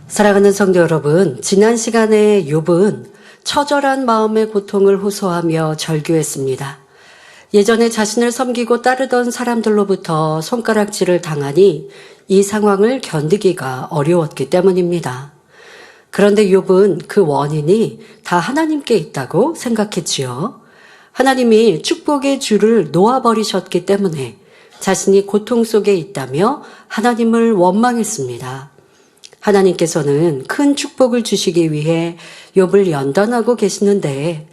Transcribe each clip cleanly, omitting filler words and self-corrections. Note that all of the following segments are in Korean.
사랑하는 성도 여러분, 지난 시간에 욥은 처절한 마음의 고통을 호소하며 절규했습니다. 예전에 자신을 섬기고 따르던 사람들로부터 손가락질을 당하니 이 상황을 견디기가 어려웠기 때문입니다. 그런데 욥은 그 원인이 다 하나님께 있다고 생각했지요. 하나님이 축복의 줄을 놓아버리셨기 때문에 자신이 고통 속에 있다며 하나님을 원망했습니다. 하나님께서는 큰 축복을 주시기 위해 욥을 연단하고 계시는데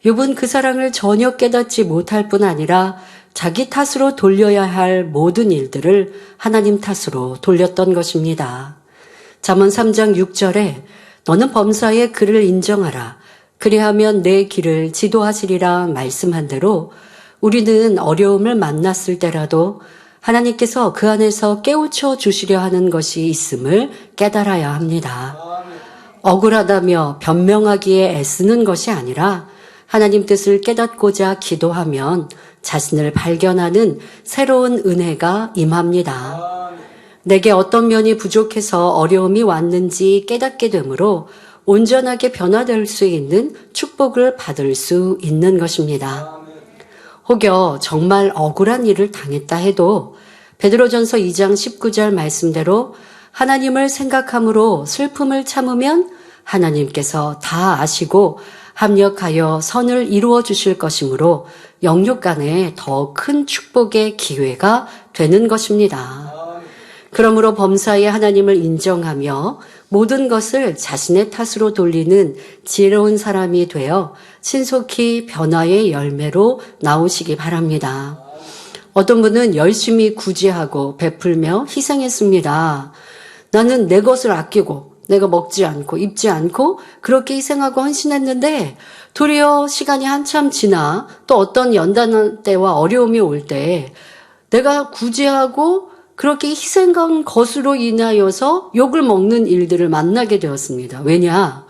욥은 그 사랑을 전혀 깨닫지 못할 뿐 아니라 자기 탓으로 돌려야 할 모든 일들을 하나님 탓으로 돌렸던 것입니다. 잠언 3장 6절에 너는 범사의 그를 인정하라. 그리하면 내 길을 지도하시리라 말씀한 대로 우리는 어려움을 만났을 때라도 하나님께서 그 안에서 깨우쳐 주시려 하는 것이 있음을 깨달아야 합니다. 억울하다며 변명하기에 애쓰는 것이 아니라 하나님 뜻을 깨닫고자 기도하면 자신을 발견하는 새로운 은혜가 임합니다. 내게 어떤 면이 부족해서 어려움이 왔는지 깨닫게 되므로 온전하게 변화될 수 있는 축복을 받을 수 있는 것입니다. 혹여 정말 억울한 일을 당했다 해도 베드로전서 2장 19절 말씀대로 하나님을 생각함으로 슬픔을 참으면 하나님께서 다 아시고 합력하여 선을 이루어 주실 것이므로 영육 간에 더 큰 축복의 기회가 되는 것입니다. 그러므로 범사에 하나님을 인정하며 모든 것을 자신의 탓으로 돌리는 지혜로운 사람이 되어 신속히 변화의 열매로 나오시기 바랍니다. 어떤 분은 열심히 구제하고 베풀며 희생했습니다. 나는 내 것을 아끼고 내가 먹지 않고 입지 않고 그렇게 희생하고 헌신했는데 도리어 시간이 한참 지나 또 어떤 연단 때와 어려움이 올 때 내가 구제하고 그렇게 희생한 것으로 인하여서 욕을 먹는 일들을 만나게 되었습니다. 왜냐?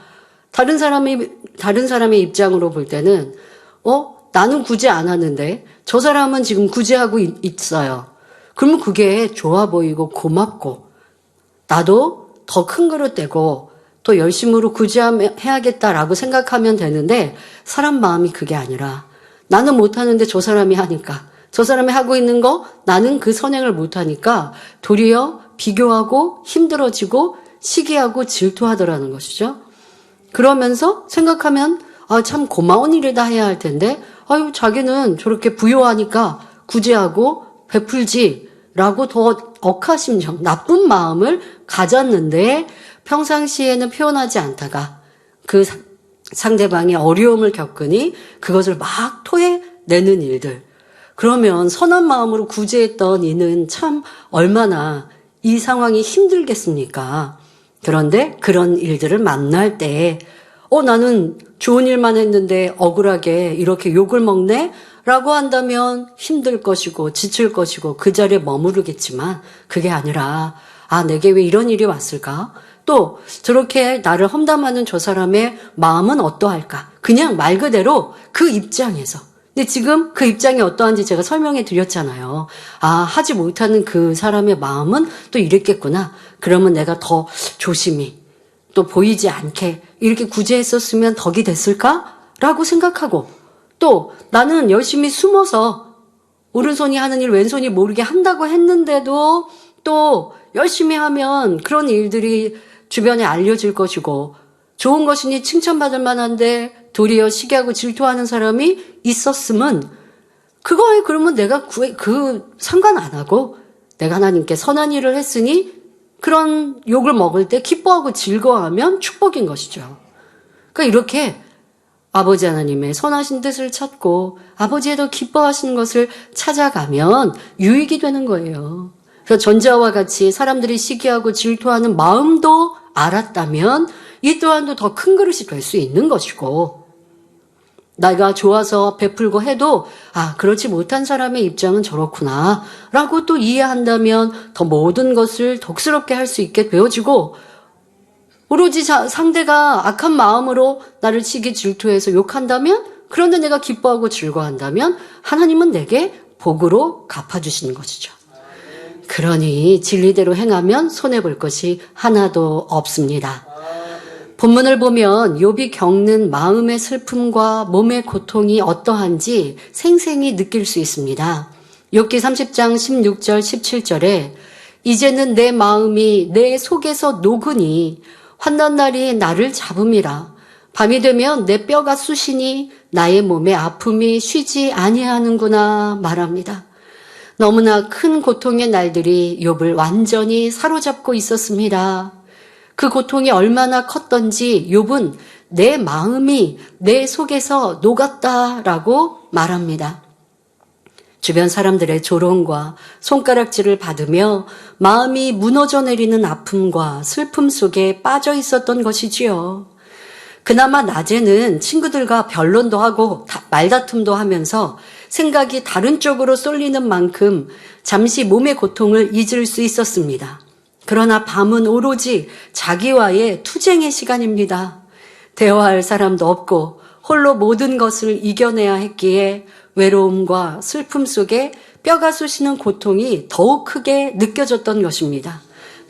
다른 사람의 입장으로 볼 때는 나는 구제 안 하는데 저 사람은 지금 구제하고 있어요. 그러면 그게 좋아 보이고 고맙고 나도 더 큰 그릇 되고 또 열심으로 구제해야겠다라고 생각하면 되는데 사람 마음이 그게 아니라 나는 못하는데 저 사람이 하니까 저 사람이 하고 있는 거 나는 그 선행을 못하니까 도리어 비교하고 힘들어지고 시기하고 질투하더라는 것이죠. 그러면서 생각하면 참 고마운 일이다 해야 할 텐데 자기는 저렇게 부요하니까 구제하고 베풀지라고 더 억하심정, 나쁜 마음을 가졌는데 평상시에는 표현하지 않다가 그 상대방이 어려움을 겪으니 그것을 막 토해내는 일들. 그러면 선한 마음으로 구제했던 이는 참 얼마나 이 상황이 힘들겠습니까? 그런데 그런 일들을 만날 때 나는 좋은 일만 했는데 억울하게 이렇게 욕을 먹네? 라고 한다면 힘들 것이고 지칠 것이고 그 자리에 머무르겠지만 그게 아니라 내게 왜 이런 일이 왔을까? 또 저렇게 나를 험담하는 저 사람의 마음은 어떠할까? 그냥 말 그대로 그 입장에서 근데 지금 그 입장이 어떠한지 제가 설명해 드렸잖아요. 하지 못하는 그 사람의 마음은 또 이랬겠구나. 그러면 내가 더 조심히 또 보이지 않게 이렇게 구제했었으면 덕이 됐을까? 라고 생각하고 또 나는 열심히 숨어서 오른손이 하는 일 왼손이 모르게 한다고 했는데도 또 열심히 하면 그런 일들이 주변에 알려질 것이고 좋은 것이니 칭찬받을 만한데 도리어 시기하고 질투하는 사람이 있었으면 그거에 그러면 내가 상관 안 하고 내가 하나님께 선한 일을 했으니 그런 욕을 먹을 때 기뻐하고 즐거워하면 축복인 것이죠. 그러니까 이렇게 아버지 하나님의 선하신 뜻을 찾고 아버지의 더 기뻐하시는 것을 찾아가면 유익이 되는 거예요. 그래서 전자와 같이 사람들이 시기하고 질투하는 마음도 알았다면 이 또한도 더 큰 그릇이 될 수 있는 것이고 내가 좋아서 베풀고 해도 그렇지 못한 사람의 입장은 저렇구나 라고 또 이해한다면 더 모든 것을 덕스럽게 할 수 있게 되어지고 오로지 상대가 악한 마음으로 나를 시기 질투해서 욕한다면 그런데 내가 기뻐하고 즐거워한다면 하나님은 내게 복으로 갚아주시는 것이죠. 그러니 진리대로 행하면 손해볼 것이 하나도 없습니다. 본문을 보면 욥이 겪는 마음의 슬픔과 몸의 고통이 어떠한지 생생히 느낄 수 있습니다. 욥기 30장 16절 17절에 이제는 내 마음이 내 속에서 녹으니 환난날이 나를 잡음이라. 밤이 되면 내 뼈가 쑤시니 나의 몸의 아픔이 쉬지 아니하는구나 말합니다. 너무나 큰 고통의 날들이 욥을 완전히 사로잡고 있었습니다. 그 고통이 얼마나 컸던지 욥은 내 마음이 내 속에서 녹았다라고 말합니다. 주변 사람들의 조롱과 손가락질을 받으며 마음이 무너져 내리는 아픔과 슬픔 속에 빠져 있었던 것이지요. 그나마 낮에는 친구들과 변론도 하고 말다툼도 하면서 생각이 다른 쪽으로 쏠리는 만큼 잠시 몸의 고통을 잊을 수 있었습니다. 그러나 밤은 오로지 자기와의 투쟁의 시간입니다. 대화할 사람도 없고 홀로 모든 것을 이겨내야 했기에 외로움과 슬픔 속에 뼈가 쑤시는 고통이 더욱 크게 느껴졌던 것입니다.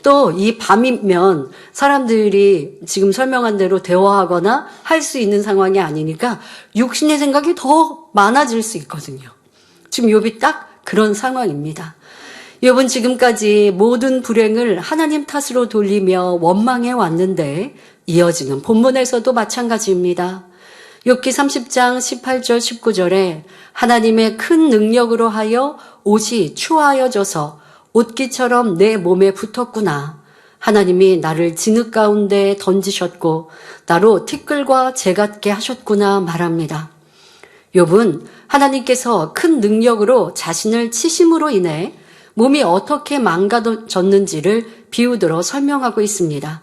또 이 밤이면 사람들이 지금 설명한 대로 대화하거나 할 수 있는 상황이 아니니까 육신의 생각이 더 많아질 수 있거든요. 지금 욥이 딱 그런 상황입니다. 욥은 지금까지 모든 불행을 하나님 탓으로 돌리며 원망해 왔는데 이어지는 본문에서도 마찬가지입니다. 욥기 30장 18절 19절에 하나님의 큰 능력으로 하여 옷이 추하여져서 옷깃처럼 내 몸에 붙었구나. 하나님이 나를 진흙 가운데 던지셨고 나로 티끌과 재 같게 하셨구나 말합니다. 욥은 하나님께서 큰 능력으로 자신을 치심으로 인해 몸이 어떻게 망가졌는지를 비유들어 설명하고 있습니다.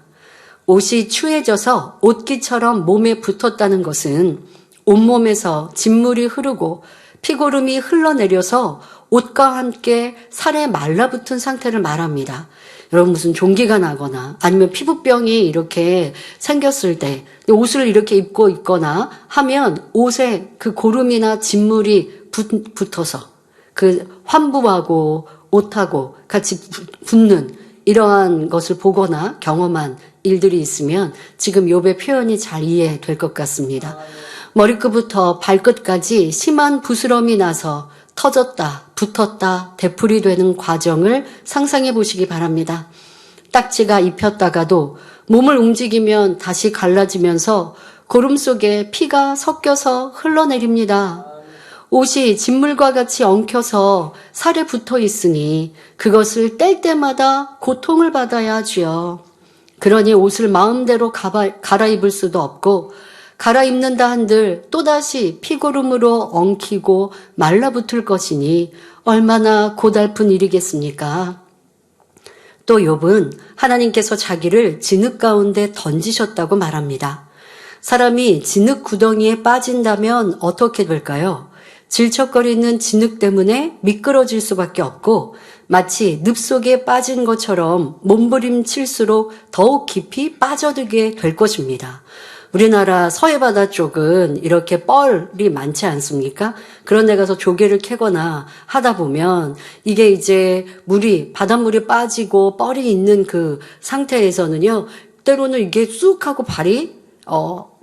옷이 추해져서 옷깃처럼 몸에 붙었다는 것은 온몸에서 진물이 흐르고 피고름이 흘러내려서 옷과 함께 살에 말라붙은 상태를 말합니다. 여러분 무슨 종기가 나거나 아니면 피부병이 이렇게 생겼을 때 옷을 이렇게 입고 있거나 하면 옷에 그 고름이나 진물이 붙어서 그 환부하고 옷하고 같이 붙는 이러한 것을 보거나 경험한 일들이 있으면 지금 욥의 표현이 잘 이해될 것 같습니다. 머리끝부터 발끝까지 심한 부스럼이 나서 터졌다, 붙었다, 되풀이 되는 과정을 상상해 보시기 바랍니다. 딱지가 입혔다가도 몸을 움직이면 다시 갈라지면서 고름 속에 피가 섞여서 흘러내립니다. 옷이 진물과 같이 엉켜서 살에 붙어 있으니 그것을 뗄 때마다 고통을 받아야 하지요. 그러니 옷을 마음대로 갈아입을 수도 없고 갈아입는다 한들 또다시 피고름으로 엉키고 말라붙을 것이니 얼마나 고달픈 일이겠습니까? 또 욥은 하나님께서 자기를 진흙 가운데 던지셨다고 말합니다. 사람이 진흙 구덩이에 빠진다면 어떻게 될까요? 질척거리는 진흙 때문에 미끄러질 수밖에 없고 마치 늪 속에 빠진 것처럼 몸부림칠수록 더욱 깊이 빠져들게 될 것입니다. 우리나라 서해바다 쪽은 이렇게 뻘이 많지 않습니까? 그런 데 가서 조개를 캐거나 하다 보면 이게 이제 바닷물이 빠지고 뻘이 있는 그 상태에서는요, 때로는 이게 쑥 하고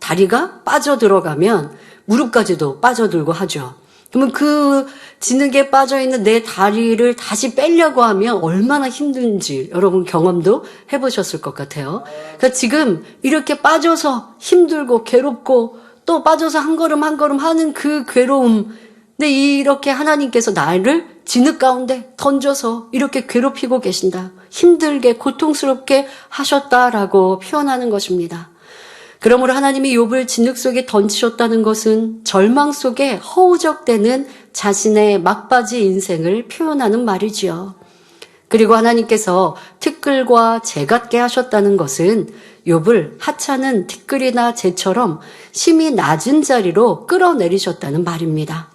다리가 빠져들어가면 무릎까지도 빠져들고 하죠. 그러면 그 진흙에 빠져있는 내 다리를 다시 빼려고 하면 얼마나 힘든지 여러분 경험도 해보셨을 것 같아요. 그러니까 지금 이렇게 빠져서 힘들고 괴롭고 또 빠져서 한 걸음 한 걸음 하는 그 괴로움. 근데 이렇게 하나님께서 나를 진흙 가운데 던져서 이렇게 괴롭히고 계신다. 힘들게 고통스럽게 하셨다라고 표현하는 것입니다. 그러므로 하나님이 욥을 진흙 속에 던지셨다는 것은 절망 속에 허우적대는 자신의 막바지 인생을 표현하는 말이지요. 그리고 하나님께서 티끌과 재 같게 하셨다는 것은 욥을 하찮은 티끌이나 재처럼 심히 낮은 자리로 끌어내리셨다는 말입니다.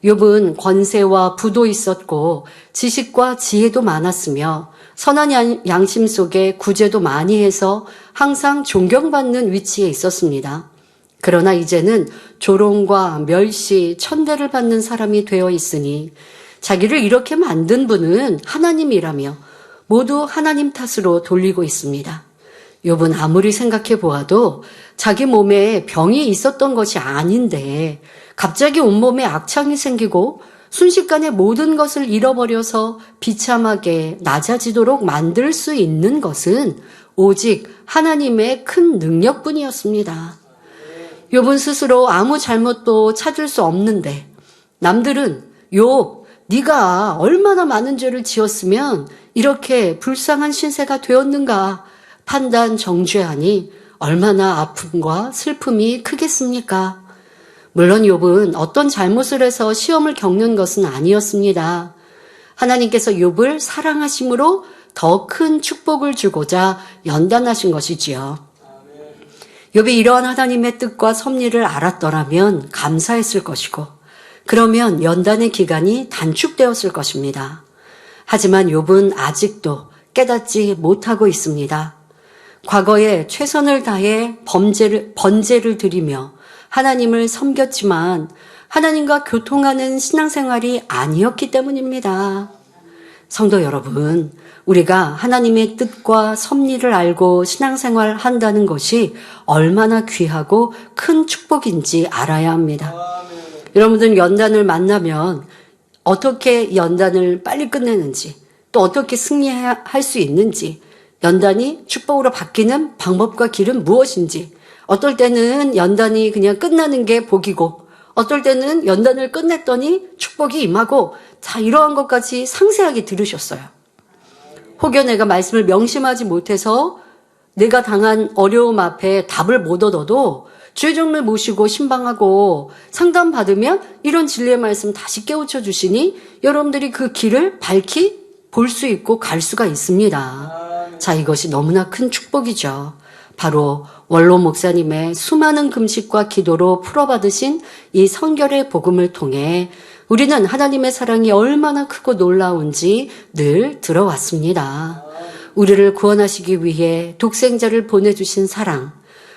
욥은 권세와 부도 있었고 지식과 지혜도 많았으며 선한 양심 속에 구제도 많이 해서 항상 존경받는 위치에 있었습니다. 그러나 이제는 조롱과 멸시, 천대를 받는 사람이 되어 있으니 자기를 이렇게 만든 분은 하나님이라며 모두 하나님 탓으로 돌리고 있습니다. 욥은 아무리 생각해 보아도 자기 몸에 병이 있었던 것이 아닌데 갑자기 온몸에 악창이 생기고 순식간에 모든 것을 잃어버려서 비참하게 낮아지도록 만들 수 있는 것은 오직 하나님의 큰 능력뿐이었습니다. 욥은 스스로 아무 잘못도 찾을 수 없는데 남들은 욥, 네가 얼마나 많은 죄를 지었으면 이렇게 불쌍한 신세가 되었는가 판단 정죄하니 얼마나 아픔과 슬픔이 크겠습니까? 물론 욥은 어떤 잘못을 해서 시험을 겪는 것은 아니었습니다. 하나님께서 욥을 사랑하심으로 더 큰 축복을 주고자 연단하신 것이지요. 욥이 이러한 하나님의 뜻과 섭리를 알았더라면 감사했을 것이고 그러면 연단의 기간이 단축되었을 것입니다. 하지만 욥은 아직도 깨닫지 못하고 있습니다. 과거에 최선을 다해 번제를 드리며 하나님을 섬겼지만 하나님과 교통하는 신앙생활이 아니었기 때문입니다. 성도 여러분, 우리가 하나님의 뜻과 섭리를 알고 신앙생활 한다는 것이 얼마나 귀하고 큰 축복인지 알아야 합니다. 여러분들 연단을 만나면 어떻게 연단을 빨리 끝내는지 또 어떻게 승리할 수 있는지 연단이 축복으로 바뀌는 방법과 길은 무엇인지 어떨 때는 연단이 그냥 끝나는 게 복이고 어떨 때는 연단을 끝냈더니 축복이 임하고 자 이러한 것까지 상세하게 들으셨어요. 혹여 내가 말씀을 명심하지 못해서 내가 당한 어려움 앞에 답을 못 얻어도 주의종을 모시고 신방하고 상담받으면 이런 진리의 말씀 다시 깨우쳐 주시니 여러분들이 그 길을 밝히 볼 수 있고 갈 수가 있습니다. 자, 이것이 너무나 큰 축복이죠. 바로 원로 목사님의 수많은 금식과 기도로 풀어받으신 이 성결의 복음을 통해 우리는 하나님의 사랑이 얼마나 크고 놀라운지 늘 들어왔습니다. 우리를 구원하시기 위해 독생자를 보내주신 사랑,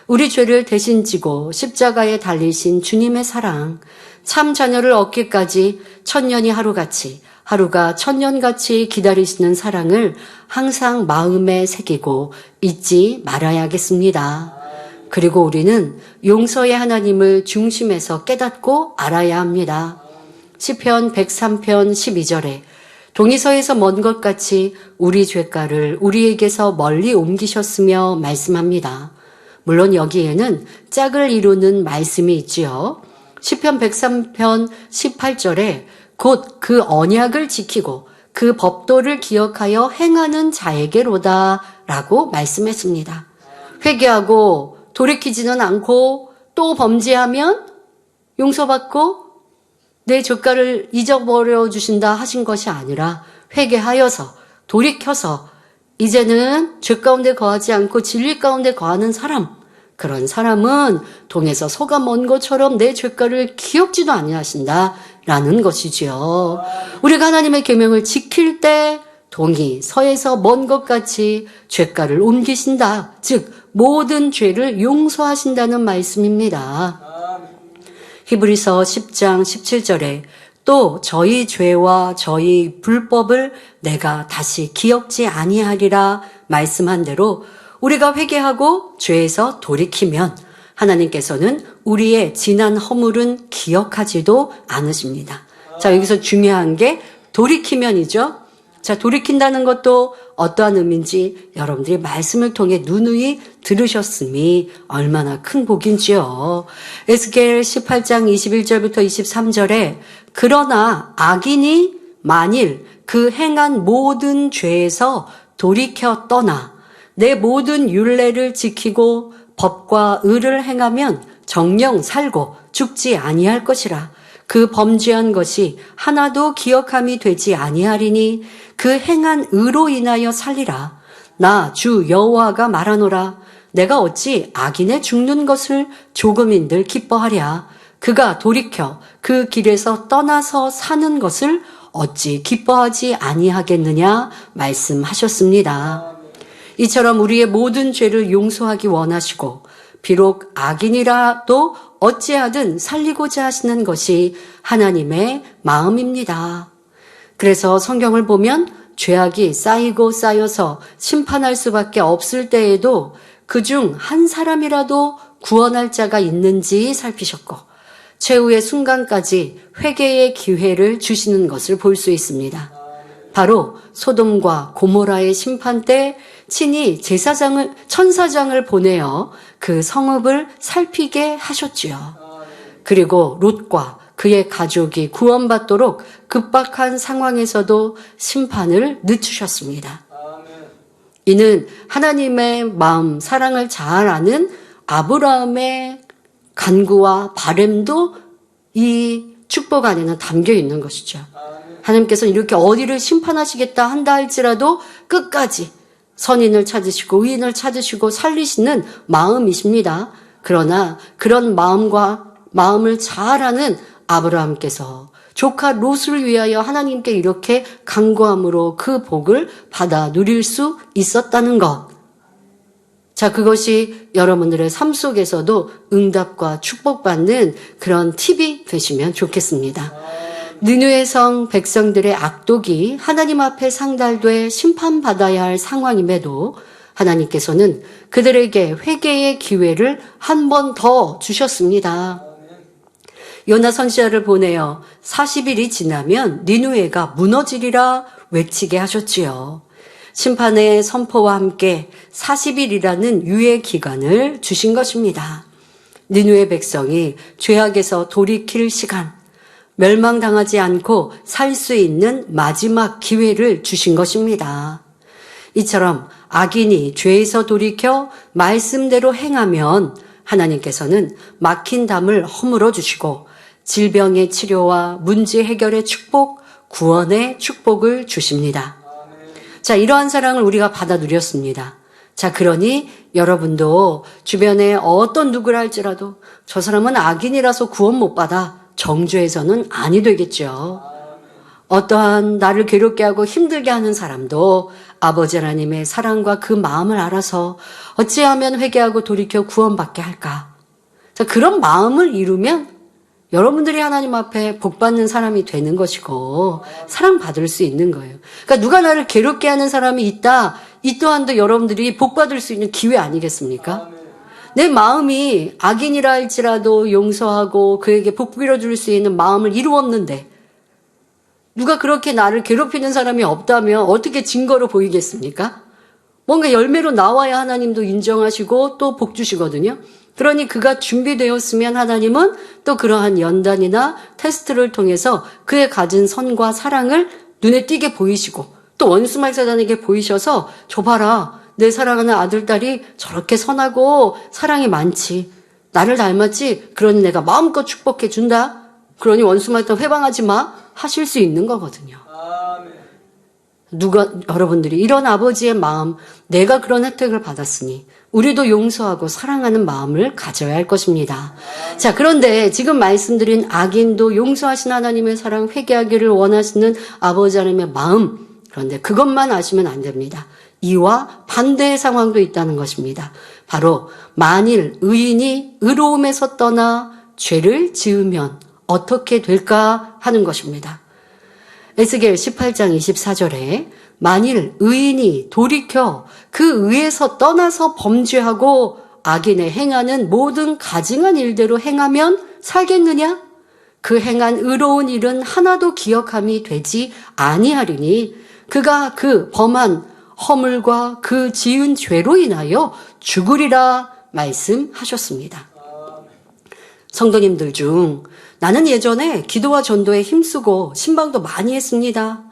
우리 죄를 대신 지고 십자가에 달리신 주님의 사랑, 참 자녀를 얻기까지 천년이 하루같이 하루가 천년같이 기다리시는 사랑을 항상 마음에 새기고 잊지 말아야겠습니다. 그리고 우리는 용서의 하나님을 중심에서 깨닫고 알아야 합니다. 시편 103편 12절에 동이서에서 먼 것 같이 우리 죄가를 우리에게서 멀리 옮기셨으며 말씀합니다. 물론 여기에는 짝을 이루는 말씀이 있지요. 시편 103편 18절에 곧 그 언약을 지키고 그 법도를 기억하여 행하는 자에게로다 라고 말씀했습니다. 회개하고 돌이키지는 않고 또 범죄하면 용서받고 내 죄가를 잊어버려 주신다 하신 것이 아니라 회개하여서 돌이켜서 이제는 죄 가운데 거하지 않고 진리 가운데 거하는 사람, 그런 사람은 동에서 소가 먼 것처럼 내 죄가를 기억지도 아니하신다라는 것이지요. 우리가 하나님의 계명을 지킬 때 동이 서에서 먼 것 같이 죄가를 옮기신다. 즉 모든 죄를 용서하신다는 말씀입니다. 히브리서 10장 17절에 또 저희 죄와 저희 불법을 내가 다시 기억지 아니하리라 말씀한 대로 우리가 회개하고 죄에서 돌이키면 하나님께서는 우리의 지난 허물은 기억하지도 않으십니다. 자, 여기서 중요한 게 돌이키면이죠. 자, 돌이킨다는 것도 어떠한 의미인지 여러분들이 말씀을 통해 누누이 들으셨음이 얼마나 큰 복인지요. 에스겔 18장 21절부터 23절에 그러나 악인이 만일 그 행한 모든 죄에서 돌이켜 떠나 내 모든 율례를 지키고 법과 의를 행하면 정령 살고 죽지 아니할 것이라. 그 범죄한 것이 하나도 기억함이 되지 아니하리니 그 행한 의로 인하여 살리라. 나 주 여호와가 말하노라. 내가 어찌 악인의 죽는 것을 조금인들 기뻐하랴. 그가 돌이켜 그 길에서 떠나서 사는 것을 어찌 기뻐하지 아니하겠느냐 말씀하셨습니다. 이처럼 우리의 모든 죄를 용서하기 원하시고 비록 악인이라도 어찌하든 살리고자 하시는 것이 하나님의 마음입니다. 그래서 성경을 보면 죄악이 쌓이고 쌓여서 심판할 수밖에 없을 때에도 그중 한 사람이라도 구원할 자가 있는지 살피셨고 최후의 순간까지 회개의 기회를 주시는 것을 볼 수 있습니다. 바로 소돔과 고모라의 심판 때 친히 천사장을 보내어 그 성읍을 살피게 하셨지요. 그리고 롯과 그의 가족이 구원받도록 급박한 상황에서도 심판을 늦추셨습니다. 이는 하나님의 마음, 사랑을 잘 아는 아브라함의 간구와 바램도 이 축복 안에는 담겨 있는 것이죠. 하나님께서는 이렇게 어디를 심판하시겠다 한다 할지라도 끝까지 선인을 찾으시고 의인을 찾으시고 살리시는 마음이십니다. 그러나 그런 마음을 잘 아는 아브라함께서 조카 롯을 위하여 하나님께 이렇게 간구함으로 그 복을 받아 누릴 수 있었다는 것. 자, 그것이 여러분들의 삶 속에서도 응답과 축복받는 그런 팁이 되시면 좋겠습니다. 느느웨 성 백성들의 악독이 하나님 앞에 상달돼 심판받아야 할 상황임에도 하나님께서는 그들에게 회개의 기회를 한 번 더 주셨습니다. 요나 선지자를 보내어 40일이 지나면 니느웨가 무너지리라 외치게 하셨지요. 심판의 선포와 함께 40일이라는 유예 기간을 주신 것입니다. 니느웨 백성이 죄악에서 돌이킬 시간, 멸망당하지 않고 살 수 있는 마지막 기회를 주신 것입니다. 이처럼 악인이 죄에서 돌이켜 말씀대로 행하면 하나님께서는 막힌 담을 허물어 주시고 질병의 치료와 문제 해결의 축복, 구원의 축복을 주십니다. 자, 이러한 사랑을 우리가 받아 누렸습니다. 자, 그러니 여러분도 주변에 어떤 누구를 할지라도 저 사람은 악인이라서 구원 못 받아 정죄해서는 아니 되겠죠. 어떠한 나를 괴롭게 하고 힘들게 하는 사람도 아버지 하나님의 사랑과 그 마음을 알아서 어찌하면 회개하고 돌이켜 구원받게 할까? 자, 그런 마음을 이루면 여러분들이 하나님 앞에 복받는 사람이 되는 것이고 사랑받을 수 있는 거예요. 그러니까 누가 나를 괴롭게 하는 사람이 있다, 이 또한도 여러분들이 복받을 수 있는 기회 아니겠습니까? 내 마음이 악인이라 할지라도 용서하고 그에게 복 빌어줄 수 있는 마음을 이루었는데 누가 그렇게 나를 괴롭히는 사람이 없다면 어떻게 증거로 보이겠습니까? 뭔가 열매로 나와야 하나님도 인정하시고 또 복 주시거든요. 그러니 그가 준비되었으면 하나님은 또 그러한 연단이나 테스트를 통해서 그의 가진 선과 사랑을 눈에 띄게 보이시고 또 원수마귀 사단에게 보이셔서 저 봐라, 내 사랑하는 아들, 딸이 저렇게 선하고 사랑이 많지. 나를 닮았지? 그러니 내가 마음껏 축복해 준다. 그러니 원수마귀 사단 회방하지 마. 하실 수 있는 거거든요. 여러분들이 이런 아버지의 마음, 내가 그런 혜택을 받았으니 우리도 용서하고 사랑하는 마음을 가져야 할 것입니다. 자, 그런데 지금 말씀드린 악인도 용서하신 하나님의 사랑, 회개하기를 원하시는 아버지 하나님의 마음, 그런데 그것만 아시면 안 됩니다. 이와 반대의 상황도 있다는 것입니다. 바로 만일 의인이 의로움에서 떠나 죄를 지으면 어떻게 될까 하는 것입니다. 에스겔 18장 24절에 만일 의인이 돌이켜 그 의에서 떠나서 범죄하고 악인의 행하는 모든 가증한 일대로 행하면 살겠느냐? 그 행한 의로운 일은 하나도 기억함이 되지 아니하리니 그가 그 범한 허물과 그 지은 죄로 인하여 죽으리라 말씀하셨습니다. 성도님들 중 나는 예전에 기도와 전도에 힘쓰고 신방도 많이 했습니다.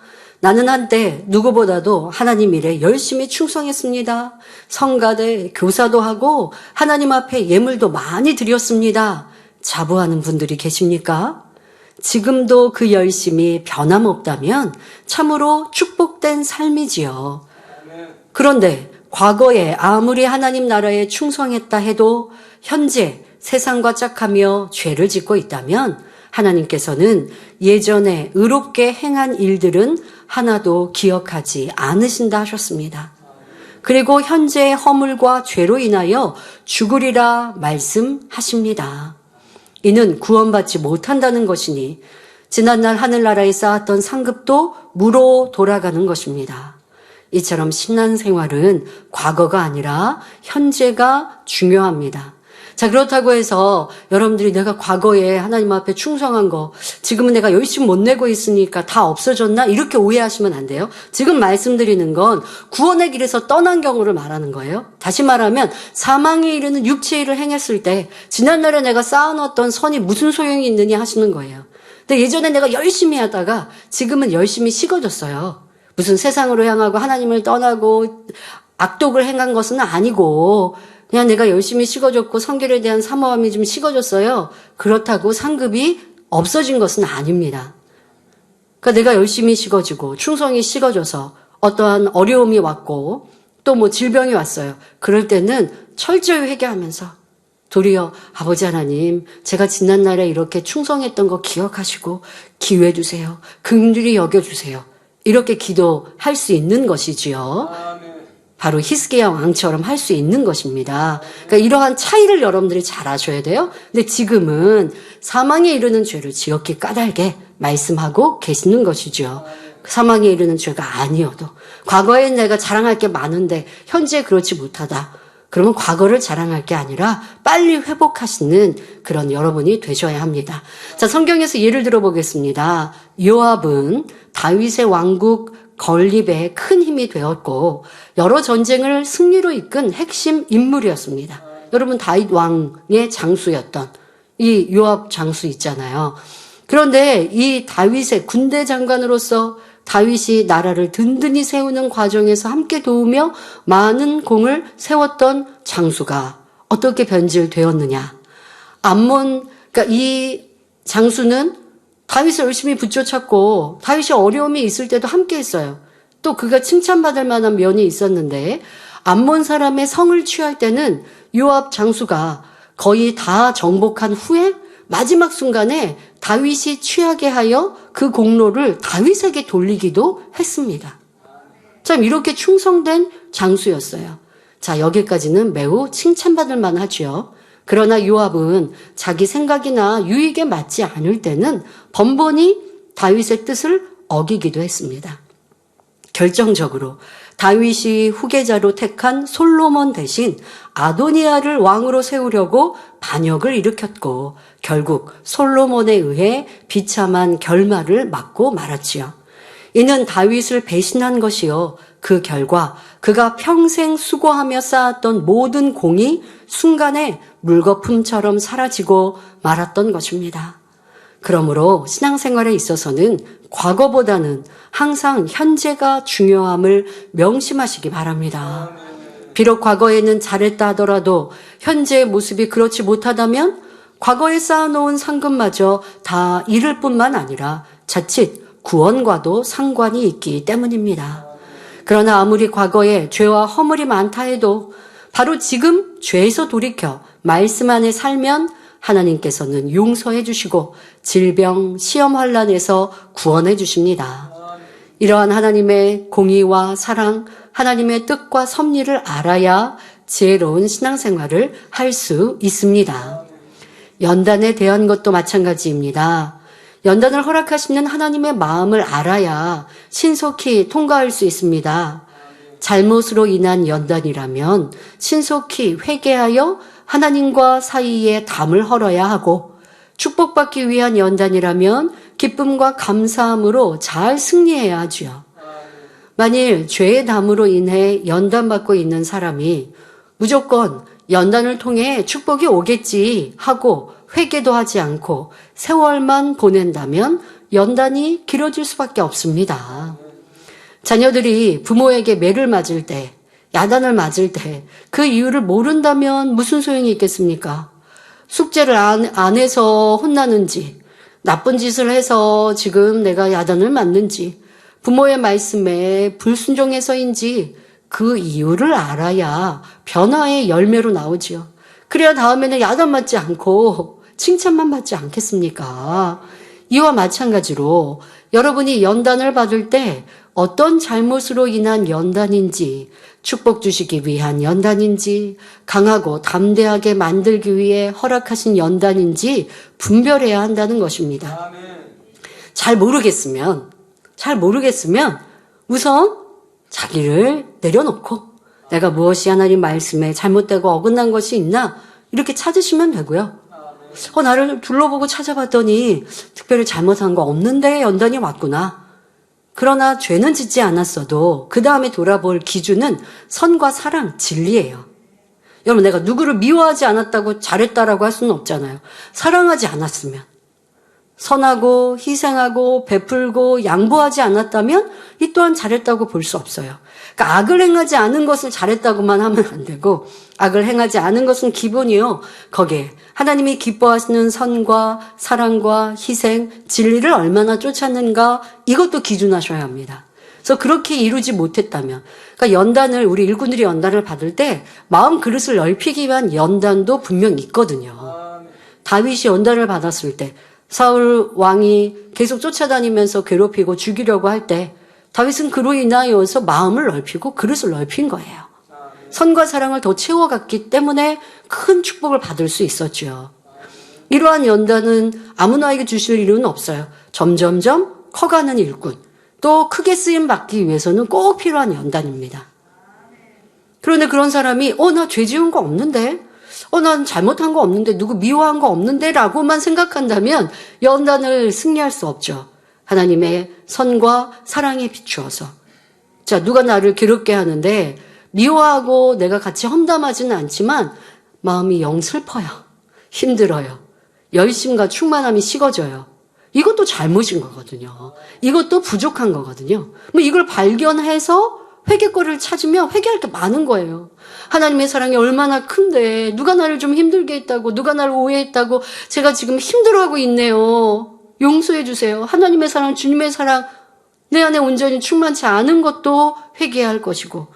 나는 한때 누구보다도 하나님 일에 열심히 충성했습니다. 성가대, 교사도 하고 하나님 앞에 예물도 많이 드렸습니다. 자부하는 분들이 계십니까? 지금도 그 열심이 변함없다면 참으로 축복된 삶이지요. 그런데 과거에 아무리 하나님 나라에 충성했다 해도 현재 세상과 짝하며 죄를 짓고 있다면 하나님께서는 예전에 의롭게 행한 일들은 하나도 기억하지 않으신다 하셨습니다. 그리고 현재의 허물과 죄로 인하여 죽으리라 말씀하십니다. 이는 구원받지 못한다는 것이니 지난날 하늘나라에 쌓았던 상급도 무로 돌아가는 것입니다. 이처럼 신앙생활은 과거가 아니라 현재가 중요합니다. 자, 그렇다고 해서 여러분들이 내가 과거에 하나님 앞에 충성한 거 지금은 내가 열심히 못 내고 있으니까 다 없어졌나? 이렇게 오해하시면 안 돼요. 지금 말씀드리는 건 구원의 길에서 떠난 경우를 말하는 거예요. 다시 말하면 사망에 이르는 육체의 일을 행했을 때 지난날에 내가 쌓아놓았던 선이 무슨 소용이 있느냐 하시는 거예요. 근데 예전에 내가 열심히 하다가 지금은 열심히 식어졌어요. 무슨 세상으로 향하고 하나님을 떠나고 악독을 행한 것은 아니고 그냥 내가 열심히 식어졌고 성결에 대한 사모함이 좀 식어졌어요. 그렇다고 상급이 없어진 것은 아닙니다. 그러니까 내가 열심히 식어지고 충성이 식어져서 어떠한 어려움이 왔고 또 뭐 질병이 왔어요. 그럴 때는 철저히 회개하면서 도리어 아버지 하나님, 제가 지난날에 이렇게 충성했던 거 기억하시고 기회 주세요. 긍휼히 여겨주세요. 이렇게 기도할 수 있는 것이지요. 바로 히스기야 왕처럼 할 수 있는 것입니다. 그러니까 이러한 차이를 여러분들이 잘 아셔야 돼요. 근데 지금은 사망에 이르는 죄를 지극히 까닭에 말씀하고 계시는 것이죠. 사망에 이르는 죄가 아니어도 과거에 내가 자랑할 게 많은데 현재 그렇지 못하다. 그러면 과거를 자랑할 게 아니라 빨리 회복하시는 그런 여러분이 되셔야 합니다. 자, 성경에서 예를 들어보겠습니다. 요압은 다윗의 왕국 건립에 큰 힘이 되었고 여러 전쟁을 승리로 이끈 핵심 인물이었습니다. 여러분 다윗 왕의 장수였던 이 요압 장수 있잖아요. 그런데 이 다윗의 군대 장관으로서 다윗이 나라를 든든히 세우는 과정에서 함께 도우며 많은 공을 세웠던 장수가 어떻게 변질되었느냐. 그러니까 이 장수는 다윗을 열심히 붙여쳤고 다윗이 어려움이 있을 때도 함께 했어요. 또 그가 칭찬받을 만한 면이 있었는데 암몬 사람의 성을 취할 때는 요압 장수가 거의 다 정복한 후에 마지막 순간에 다윗이 취하게 하여 그 공로를 다윗에게 돌리기도 했습니다. 참 이렇게 충성된 장수였어요. 자, 여기까지는 매우 칭찬받을 만하죠. 그러나 요압은 자기 생각이나 유익에 맞지 않을 때는 번번이 다윗의 뜻을 어기기도 했습니다. 결정적으로 다윗이 후계자로 택한 솔로몬 대신 아도니아를 왕으로 세우려고 반역을 일으켰고 결국 솔로몬에 의해 비참한 결말을 맞고 말았지요. 이는 다윗을 배신한 것이요. 그 결과 그가 평생 수고하며 쌓았던 모든 공이 순간에 물거품처럼 사라지고 말았던 것입니다. 그러므로 신앙생활에 있어서는 과거보다는 항상 현재가 중요함을 명심하시기 바랍니다. 비록 과거에는 잘했다 하더라도 현재의 모습이 그렇지 못하다면 과거에 쌓아놓은 상급마저 다 잃을 뿐만 아니라 자칫 구원과도 상관이 있기 때문입니다. 그러나 아무리 과거에 죄와 허물이 많다 해도 바로 지금 죄에서 돌이켜 말씀 안에 살면 하나님께서는 용서해 주시고 질병, 시험 환난에서 구원해 주십니다. 이러한 하나님의 공의와 사랑, 하나님의 뜻과 섭리를 알아야 지혜로운 신앙생활을 할 수 있습니다. 연단에 대한 것도 마찬가지입니다. 연단을 허락하시는 하나님의 마음을 알아야 신속히 통과할 수 있습니다. 잘못으로 인한 연단이라면 신속히 회개하여 하나님과 사이에 담을 헐어야 하고 축복받기 위한 연단이라면 기쁨과 감사함으로 잘 승리해야 하지요. 만일 죄의 담으로 인해 연단받고 있는 사람이 무조건 연단을 통해 축복이 오겠지 하고 회개도 하지 않고 세월만 보낸다면 연단이 길어질 수밖에 없습니다. 자녀들이 부모에게 매를 맞을 때, 야단을 맞을 때 그 이유를 모른다면 무슨 소용이 있겠습니까? 숙제를 안 해서 혼나는지, 나쁜 짓을 해서 지금 내가 야단을 맞는지, 부모의 말씀에 불순종해서인지 그 이유를 알아야 변화의 열매로 나오지요. 그래야 다음에는 야단 맞지 않고 칭찬만 받지 않겠습니까? 이와 마찬가지로 여러분이 연단을 받을 때 어떤 잘못으로 인한 연단인지, 축복 주시기 위한 연단인지, 강하고 담대하게 만들기 위해 허락하신 연단인지 분별해야 한다는 것입니다. 잘 모르겠으면 우선 자기를 내려놓고 내가 무엇이 하나님 말씀에 잘못되고 어긋난 것이 있나 이렇게 찾으시면 되고요. 나를 둘러보고 찾아봤더니 특별히 잘못한 거 없는데 연단이 왔구나. 그러나 죄는 짓지 않았어도 그 다음에 돌아볼 기준은 선과 사랑, 진리예요. 여러분, 내가 누구를 미워하지 않았다고 잘했다라고 할 수는 없잖아요. 사랑하지 않았으면, 선하고 희생하고 베풀고 양보하지 않았다면 이 또한 잘했다고 볼 수 없어요. 그러니까 악을 행하지 않은 것을 잘했다고만 하면 안 되고, 악을 행하지 않은 것은 기본이요. 거기에 하나님이 기뻐하시는 선과 사랑과 희생, 진리를 얼마나 쫓았는가, 이것도 기준하셔야 합니다. 그래서 그렇게 이루지 못했다면, 그러니까 연단을, 우리 일꾼들이 연단을 받을 때 마음 그릇을 넓히기 위한 연단도 분명 있거든요. 다윗이 연단을 받았을 때 사울 왕이 계속 쫓아다니면서 괴롭히고 죽이려고 할 때 다윗은 그로 인하여서 마음을 넓히고 그릇을 넓힌 거예요. 선과 사랑을 더 채워갔기 때문에 큰 축복을 받을 수 있었죠. 이러한 연단은 아무나에게 주실 이유는 없어요. 점점점 커가는 일꾼, 또 크게 쓰임 받기 위해서는 꼭 필요한 연단입니다. 그런데 그런 사람이 나 죄 지은 거 없는데, 난 잘못한 거 없는데, 누구 미워한 거 없는데 라고만 생각한다면 연단을 승리할 수 없죠. 하나님의 선과 사랑에 비추어서. 자, 누가 나를 괴롭게 하는데 미워하고 내가 같이 험담하지는 않지만 마음이 영 슬퍼요. 힘들어요. 열심과 충만함이 식어져요. 이것도 잘못인 거거든요. 이것도 부족한 거거든요. 이걸 발견해서 회개거리를 찾으면 회개할 게 많은 거예요. 하나님의 사랑이 얼마나 큰데 누가 나를 좀 힘들게 했다고, 누가 나를 오해했다고 제가 지금 힘들어하고 있네요. 용서해 주세요. 하나님의 사랑, 주님의 사랑 내 안에 온전히 충만치 않은 것도 회개해야 할 것이고,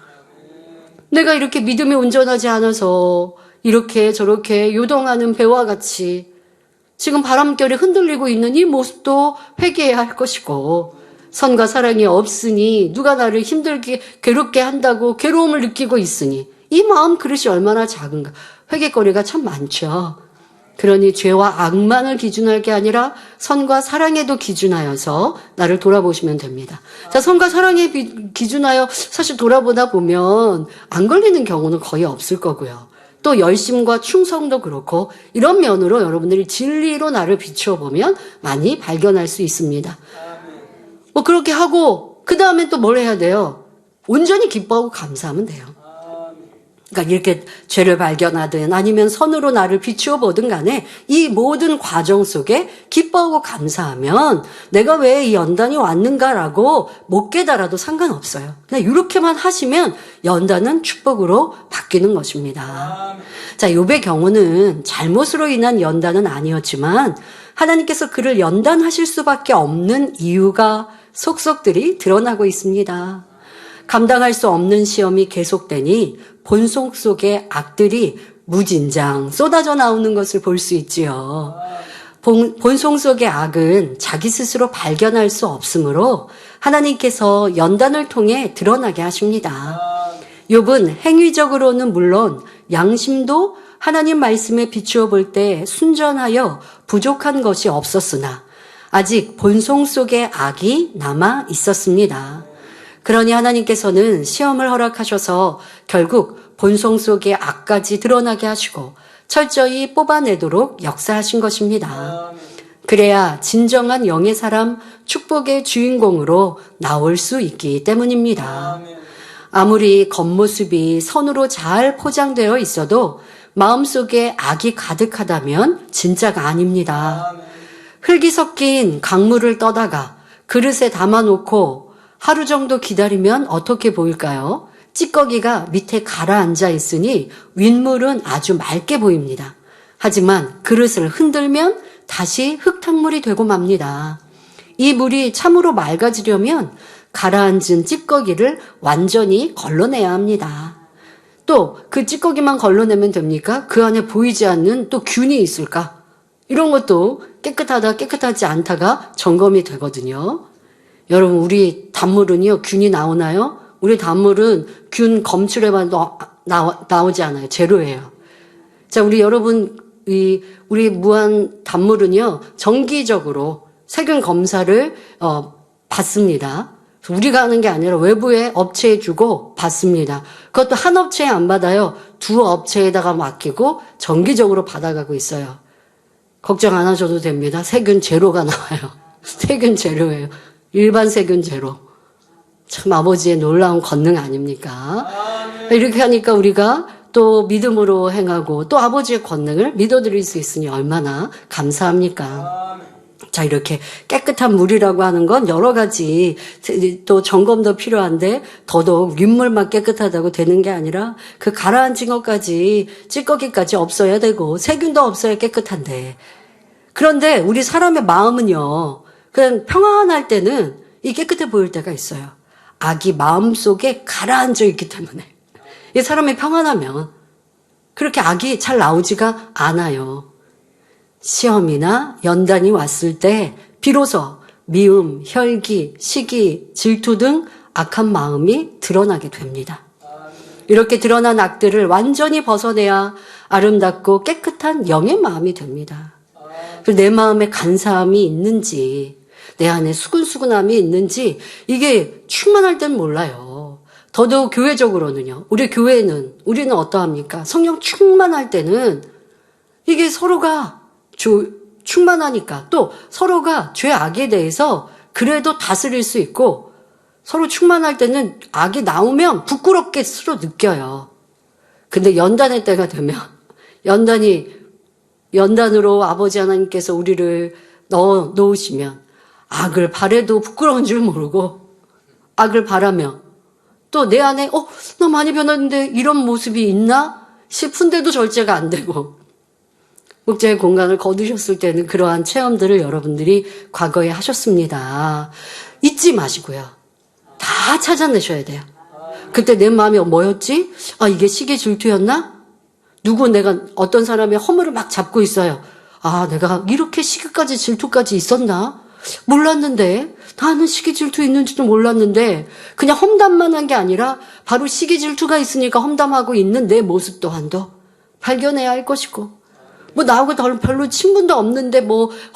내가 이렇게 믿음이 온전하지 않아서 이렇게 저렇게 요동하는 배와 같이 지금 바람결에 흔들리고 있는 이 모습도 회개해야 할 것이고, 선과 사랑이 없으니 누가 나를 힘들게 괴롭게 한다고 괴로움을 느끼고 있으니 이 마음 그릇이 얼마나 작은가. 회개거리가 참 많죠. 그러니 죄와 악만을 기준할 게 아니라 선과 사랑에도 기준하여서 나를 돌아보시면 됩니다. 자, 선과 사랑에 기준하여 사실 돌아보다 보면 안 걸리는 경우는 거의 없을 거고요. 또 열심과 충성도 그렇고 이런 면으로 여러분들이 진리로 나를 비추어 보면 많이 발견할 수 있습니다. 그렇게 하고 그 다음에 또 뭘 해야 돼요? 온전히 기뻐하고 감사하면 돼요. 그러니까 이렇게 죄를 발견하든 아니면 선으로 나를 비추어 보든 간에 이 모든 과정 속에 기뻐하고 감사하면 내가 왜 이 연단이 왔는가라고 못 깨달아도 상관없어요. 그냥 이렇게만 하시면 연단은 축복으로 바뀌는 것입니다. 자, 욥의 경우는 잘못으로 인한 연단은 아니었지만 하나님께서 그를 연단하실 수밖에 없는 이유가 속속들이 드러나고 있습니다. 감당할 수 없는 시험이 계속되니 본성 속의 악들이 무진장 쏟아져 나오는 것을 볼 수 있지요. 본성 속의 악은 자기 스스로 발견할 수 없으므로 하나님께서 연단을 통해 드러나게 하십니다. 욥은 행위적으로는 물론 양심도 하나님 말씀에 비추어 볼 때 순전하여 부족한 것이 없었으나 아직 본성 속의 악이 남아 있었습니다. 그러니 하나님께서는 시험을 허락하셔서 결국 본성 속의 악까지 드러나게 하시고 철저히 뽑아내도록 역사하신 것입니다. 그래야 진정한 영의 사람, 축복의 주인공으로 나올 수 있기 때문입니다. 아무리 겉모습이 선으로 잘 포장되어 있어도 마음속에 악이 가득하다면 진짜가 아닙니다. 흙이 섞인 강물을 떠다가 그릇에 담아놓고 하루 정도 기다리면 어떻게 보일까요? 찌꺼기가 밑에 가라앉아 있으니 윗물은 아주 맑게 보입니다. 하지만 그릇을 흔들면 다시 흙탕물이 되고 맙니다. 이 물이 참으로 맑아지려면 가라앉은 찌꺼기를 완전히 걸러내야 합니다. 또 그 찌꺼기만 걸러내면 됩니까? 그 안에 보이지 않는 또 균이 있을까? 이런 것도 깨끗하다 깨끗하지 않다가 점검이 되거든요. 여러분, 우리 단물은요, 균이 나오나요? 우리 단물은 균 검출해만 나오지 않아요. 제로예요. 자, 우리 여러분, 우리 무한 단물은요, 정기적으로 세균 검사를 받습니다. 우리가 하는 게 아니라 외부의 업체에 주고 받습니다. 그것도 한 업체에 안 받아요. 두 업체에다가 맡기고 정기적으로 받아가고 있어요. 걱정 안 하셔도 됩니다. 세균 제로가 나와요. 세균 제로예요. 일반 세균 제로. 참 아버지의 놀라운 권능 아닙니까? 이렇게 하니까 우리가 또 믿음으로 행하고 또 아버지의 권능을 믿어드릴 수 있으니 얼마나 감사합니까? 자, 이렇게 깨끗한 물이라고 하는 건 여러 가지 또 점검도 필요한데 더더욱 윗물만 깨끗하다고 되는 게 아니라 그 가라앉은 것까지 찌꺼기까지 없어야 되고 세균도 없어야 깨끗한데, 그런데 우리 사람의 마음은요, 그냥 평안할 때는 이 깨끗해 보일 때가 있어요. 악이 마음속에 가라앉아 있기 때문에. 이 사람이 평안하면 그렇게 악이 잘 나오지가 않아요. 시험이나 연단이 왔을 때 비로소 미움, 혈기, 시기, 질투 등 악한 마음이 드러나게 됩니다. 이렇게 드러난 악들을 완전히 벗어내야 아름답고 깨끗한 영의 마음이 됩니다. 내 마음에 간사함이 있는지, 내 안에 수근수근함이 있는지 이게 충만할 땐 몰라요. 더더욱 교회적으로는요. 우리는 어떠합니까? 성령 충만할 때는 이게 서로가 충만하니까 또 서로가 죄 악에 대해서 그래도 다스릴 수 있고, 서로 충만할 때는 악이 나오면 부끄럽게 스스로 느껴요. 근데 연단의 때가 되면 연단으로 아버지 하나님께서 우리를 놓으시면 악을 바래도 부끄러운 줄 모르고 악을 바라며 또 내 안에 나 많이 변했는데 이런 모습이 있나 싶은데도 절제가 안 되고, 목자의 공간을 거두셨을 때는 그러한 체험들을 여러분들이 과거에 하셨습니다. 잊지 마시고요. 다 찾아내셔야 돼요. 그때 내 마음이 뭐였지? 이게 시기 질투였나? 내가 어떤 사람의 허물을 막 잡고 있어요. 내가 이렇게 시기까지 질투까지 있었나? 몰랐는데, 나는 시기 질투 있는지도 몰랐는데, 그냥 험담만 한 게 아니라 바로 시기 질투가 있으니까 험담하고 있는 내 모습 또한도 발견해야 할 것이고, 나하고 별로 친분도 없는데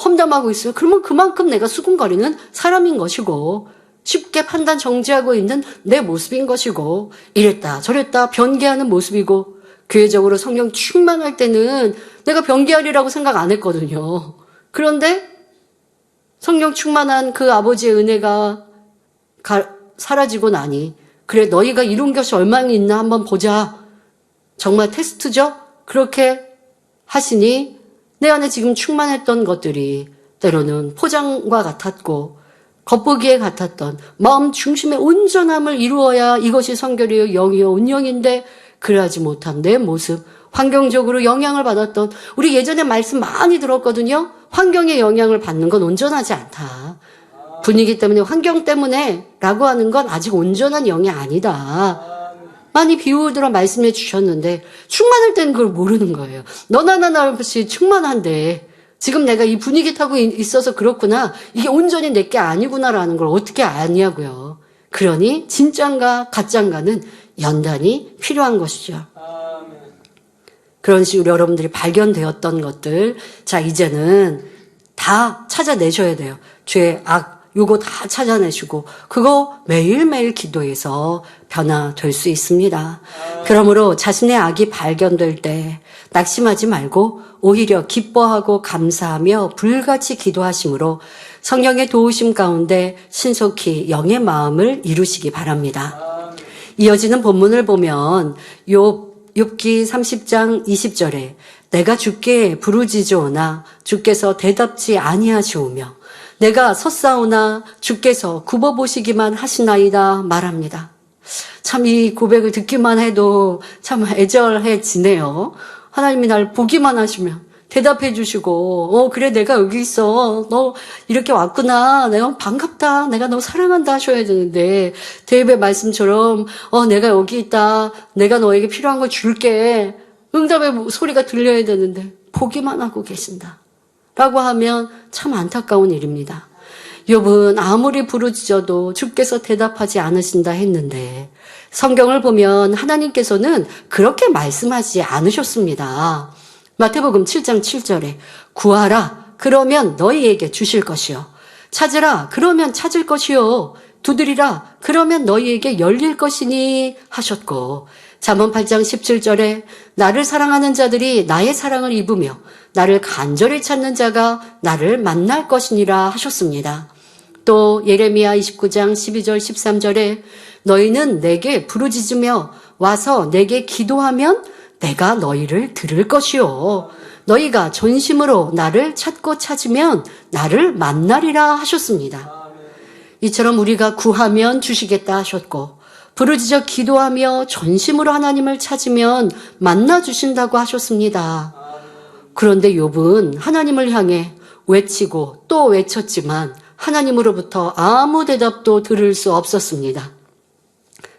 험담하고 있어요. 그러면 그만큼 내가 수군거리는 사람인 것이고, 쉽게 판단 정지하고 있는 내 모습인 것이고, 이랬다 저랬다 변개하는 모습이고, 교회적으로 성령 충만할 때는 내가 변개하리라고 생각 안 했거든요. 그런데 성령 충만한 그 아버지의 은혜가 사라지고 나니, 그래 너희가 이룬 것이 얼마나 있나 한번 보자. 정말 테스트죠? 그렇게 하시니 내 안에 지금 충만했던 것들이 때로는 포장과 같았고 겉보기에 같았던 마음 중심의 온전함을 이루어야 이것이 성결이요 영이요 온영인데, 그러하지 못한 내 모습, 환경적으로 영향을 받았던, 우리 예전에 말씀 많이 들었거든요. 환경의 영향을 받는 건 온전하지 않다. 분위기 때문에, 환경 때문에 라고 하는 건 아직 온전한 영이 아니다. 많이 비유들어 말씀해 주셨는데 충만할 때는 그걸 모르는 거예요. 너나 나나 없이 충만한데 지금 내가 이 분위기 타고 있어서 그렇구나, 이게 온전히 내게 아니구나라는 걸 어떻게 아냐고요. 그러니 진짠가 가짠가는 연단이 필요한 것이죠. 그런 식으로 여러분들이 발견되었던 것들, 자 이제는 다 찾아내셔야 돼요. 죄, 악, 요거 다 찾아내시고 그거 매일매일 기도해서 변화될 수 있습니다. 그러므로 자신의 악이 발견될 때 낙심하지 말고 오히려 기뻐하고 감사하며 불같이 기도하심으로 성령의 도우심 가운데 신속히 영의 마음을 이루시기 바랍니다. 이어지는 본문을 보면 욥기 30장 20절에 내가 주께 부르짖으오나 주께서 대답지 아니하시오며 내가 섰사오나 주께서 굽어보시기만 하시나이다 말합니다. 참 이 고백을 듣기만 해도 참 애절해지네요. 하나님이 날 보기만 하시면 대답해 주시고 그래 내가 여기 있어, 너 이렇게 왔구나, 내가 반갑다, 내가 너 사랑한다 하셔야 되는데, 데이브의 말씀처럼 내가 여기 있다, 내가 너에게 필요한 걸 줄게, 응답의 소리가 들려야 되는데 보기만 하고 계신다 라고 하면 참 안타까운 일입니다. 욥은 아무리 부르짖어도 주께서 대답하지 않으신다 했는데 성경을 보면 하나님께서는 그렇게 말씀하지 않으셨습니다. 마태복음 7장 7절에 구하라 그러면 너희에게 주실 것이요 찾으라, 그러면 찾을 것이요. 두드리라, 그러면 너희에게 열릴 것이니 하셨고, 잠언 8장 17절에 나를 사랑하는 자들이 나의 사랑을 입으며 나를 간절히 찾는 자가 나를 만날 것이니라 하셨습니다. 또 예레미야 29장 12절 13절에 너희는 내게 부르짖으며 와서 내게 기도하면 내가 너희를 들을 것이요. 너희가 전심으로 나를 찾고 찾으면 나를 만나리라 하셨습니다. 이처럼 우리가 구하면 주시겠다 하셨고 부르짖어 기도하며 전심으로 하나님을 찾으면 만나 주신다고 하셨습니다. 그런데 욥은 하나님을 향해 외치고 또 외쳤지만 하나님으로부터 아무 대답도 들을 수 없었습니다.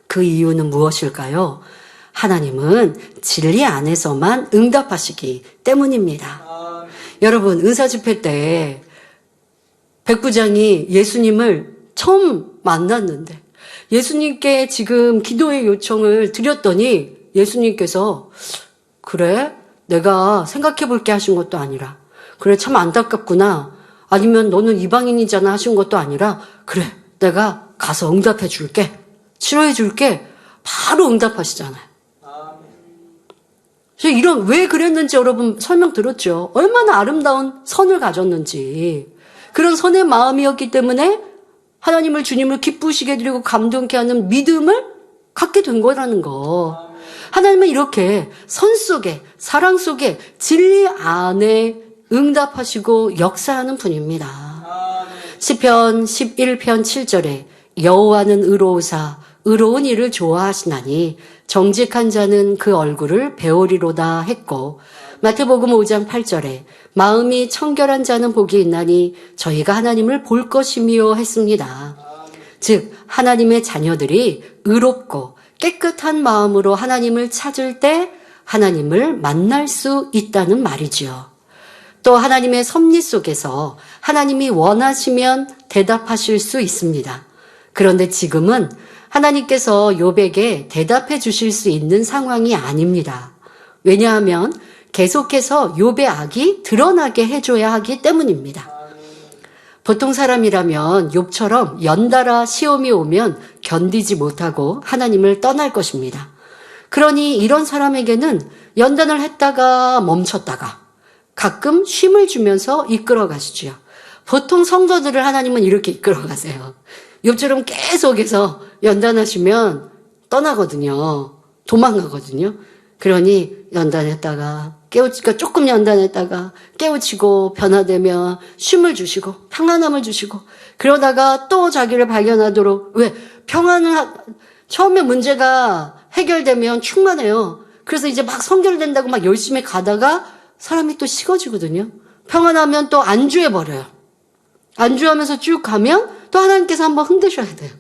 그 이유는 무엇일까요? 하나님은 진리 안에서만 응답하시기 때문입니다. 여러분, 은사집회 때 백부장이 예수님을 처음 만났는데 예수님께 지금 기도의 요청을 드렸더니 예수님께서 그래? 내가 생각해 볼게 하신 것도 아니라 그래 참 안타깝구나. 아니면 너는 이방인이잖아 하신 것도 아니라 그래 내가 가서 응답해 줄게. 치료해 줄게. 바로 응답하시잖아요. 이런 왜 그랬는지 여러분 설명 들었죠. 얼마나 아름다운 선을 가졌는지. 그런 선의 마음이었기 때문에 하나님을 주님을 기쁘시게 드리고 감동케 하는 믿음을 갖게 된 거라는 거. 하나님은 이렇게 선 속에 사랑 속에 진리 안에 응답하시고 역사하는 분입니다. 시편 11편 7절에 여호와는 의로우사 의로운 일을 좋아하시나니 정직한 자는 그 얼굴을 배우리로다 했고 마태복음 5장 8절에 마음이 청결한 자는 복이 있나니 저희가 하나님을 볼 것이며 했습니다. 즉 하나님의 자녀들이 의롭고 깨끗한 마음으로 하나님을 찾을 때 하나님을 만날 수 있다는 말이지요. 또 하나님의 섭리 속에서 하나님이 원하시면 대답하실 수 있습니다. 그런데 지금은 하나님께서 욥에게 대답해 주실 수 있는 상황이 아닙니다. 왜냐하면 계속해서 욥의 악이 드러나게 해줘야 하기 때문입니다. 보통 사람이라면 욥처럼 연달아 시험이 오면 견디지 못하고 하나님을 떠날 것입니다. 그러니 이런 사람에게는 연단을 했다가 멈췄다가 가끔 쉼을 주면서 이끌어 가시죠. 보통 성도들을 하나님은 이렇게 이끌어 가세요. 욥처럼 계속해서 연단하시면 떠나거든요. 도망가거든요. 그러니 연단했다가 깨우치니까 조금 연단했다가 깨우치고 변화되면 쉼을 주시고 평안함을 주시고 그러다가 또 자기를 발견하도록 왜 처음에 문제가 해결되면 충만해요. 그래서 이제 막 성결된다고 막 열심히 가다가 사람이 또 식어지거든요. 평안하면 또 안주해버려요. 안주하면서 쭉 가면 또 하나님께서 한번 흔드셔야 돼요.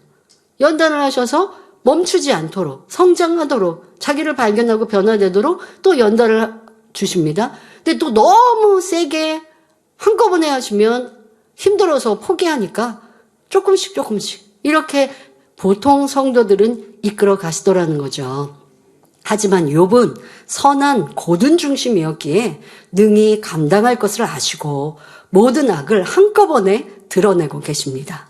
연단을 하셔서 멈추지 않도록 성장하도록 자기를 발견하고 변화되도록 또 연단을 주십니다. 근데 또 너무 세게 한꺼번에 하시면 힘들어서 포기하니까 조금씩 이렇게 보통 성도들은 이끌어 가시더라는 거죠. 하지만 욥은 선한 고든 중심이었기에 능히 감당할 것을 아시고 모든 악을 한꺼번에 드러내고 계십니다.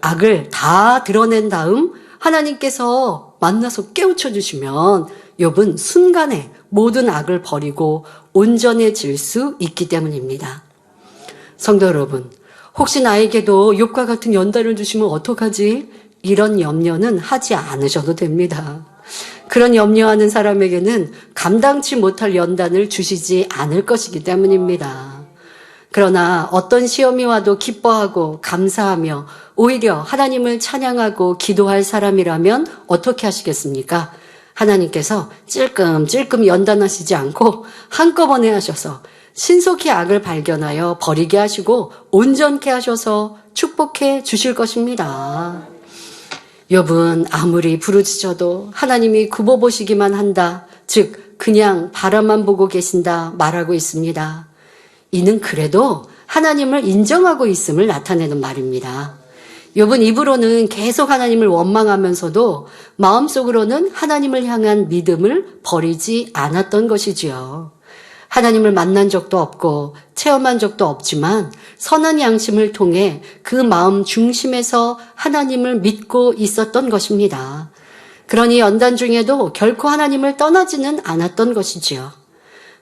악을 다 드러낸 다음 하나님께서 만나서 깨우쳐 주시면 욥은 순간에 모든 악을 버리고 온전해질 수 있기 때문입니다. 성도 여러분, 혹시 나에게도 욥과 같은 연단을 주시면 어떡하지? 이런 염려는 하지 않으셔도 됩니다. 그런 염려하는 사람에게는 감당치 못할 연단을 주시지 않을 것이기 때문입니다. 그러나 어떤 시험이 와도 기뻐하고 감사하며 오히려 하나님을 찬양하고 기도할 사람이라면 어떻게 하시겠습니까? 하나님께서 찔끔찔끔 연단하시지 않고 한꺼번에 하셔서 신속히 악을 발견하여 버리게 하시고 온전케 하셔서 축복해 주실 것입니다. 욥은 아무리 부르짖어도 하나님이 굽어보시기만 한다. 즉 그냥 바라만 보고 계신다 말하고 있습니다. 이는 그래도 하나님을 인정하고 있음을 나타내는 말입니다. 욥은 입으로는 계속 하나님을 원망하면서도 마음속으로는 하나님을 향한 믿음을 버리지 않았던 것이지요. 하나님을 만난 적도 없고 체험한 적도 없지만 선한 양심을 통해 그 마음 중심에서 하나님을 믿고 있었던 것입니다. 그러니 연단 중에도 결코 하나님을 떠나지는 않았던 것이지요.